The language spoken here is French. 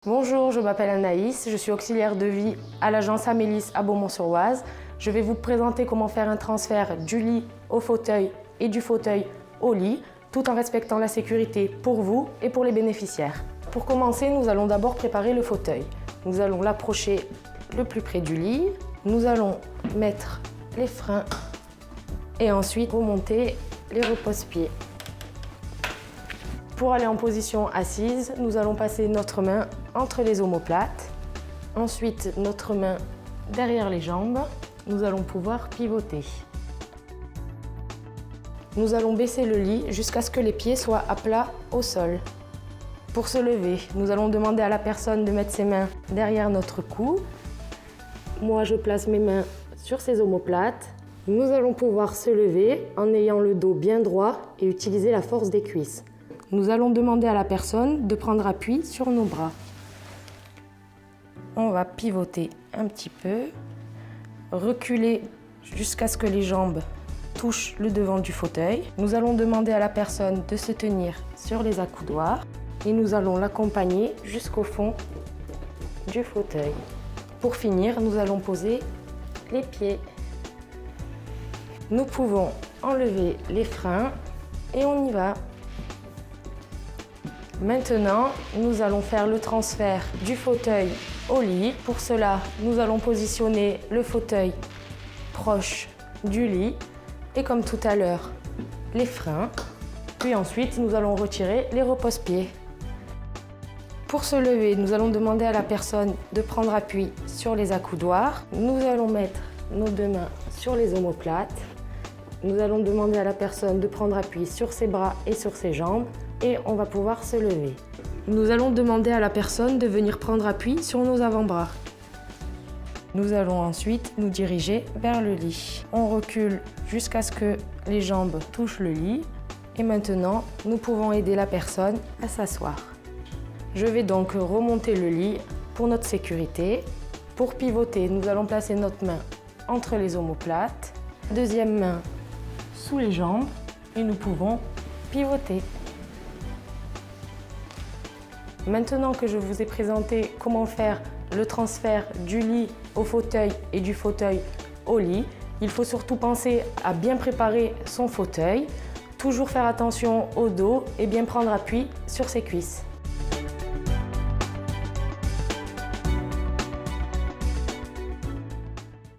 Bonjour, je m'appelle Anaïs, je suis auxiliaire de vie à l'agence Amélis à Beaumont-sur-Oise. Je vais vous présenter comment faire un transfert du lit au fauteuil et du fauteuil au lit, tout en respectant la sécurité pour vous et pour les bénéficiaires. Pour commencer, nous allons d'abord préparer le fauteuil. Nous allons l'approcher le plus près du lit. Nous allons mettre les freins et ensuite remonter les repose-pieds. Pour aller en position assise, nous allons passer notre main entre les omoplates. Ensuite, notre main derrière les jambes. Nous allons pouvoir pivoter. Nous allons baisser le lit jusqu'à ce que les pieds soient à plat au sol. Pour se lever, nous allons demander à la personne de mettre ses mains derrière notre cou. Moi, je place mes mains sur ces omoplates. Nous allons pouvoir se lever en ayant le dos bien droit et utiliser la force des cuisses. Nous allons demander à la personne de prendre appui sur nos bras. On va pivoter un petit peu, reculer jusqu'à ce que les jambes touchent le devant du fauteuil. Nous allons demander à la personne de se tenir sur les accoudoirs et nous allons l'accompagner jusqu'au fond du fauteuil. Pour finir, nous allons poser les pieds. Nous pouvons enlever les freins et on y va. Maintenant, nous allons faire le transfert du fauteuil au lit. Pour cela, nous allons positionner le fauteuil proche du lit et comme tout à l'heure, les freins. Puis ensuite, nous allons retirer les repose-pieds. Pour se lever, nous allons demander à la personne de prendre appui sur les accoudoirs. Nous allons mettre nos deux mains sur les omoplates. Nous allons demander à la personne de prendre appui sur ses bras et sur ses jambes. Et on va pouvoir se lever. Nous allons demander à la personne de venir prendre appui sur nos avant-bras. Nous allons ensuite nous diriger vers le lit. On recule jusqu'à ce que les jambes touchent le lit. Et maintenant, nous pouvons aider la personne à s'asseoir. Je vais donc remonter le lit pour notre sécurité. Pour pivoter, nous allons placer notre main entre les omoplates. Deuxième main sous les jambes et nous pouvons pivoter. Maintenant que je vous ai présenté comment faire le transfert du lit au fauteuil et du fauteuil au lit, il faut surtout penser à bien préparer son fauteuil, toujours faire attention au dos et bien prendre appui sur ses cuisses.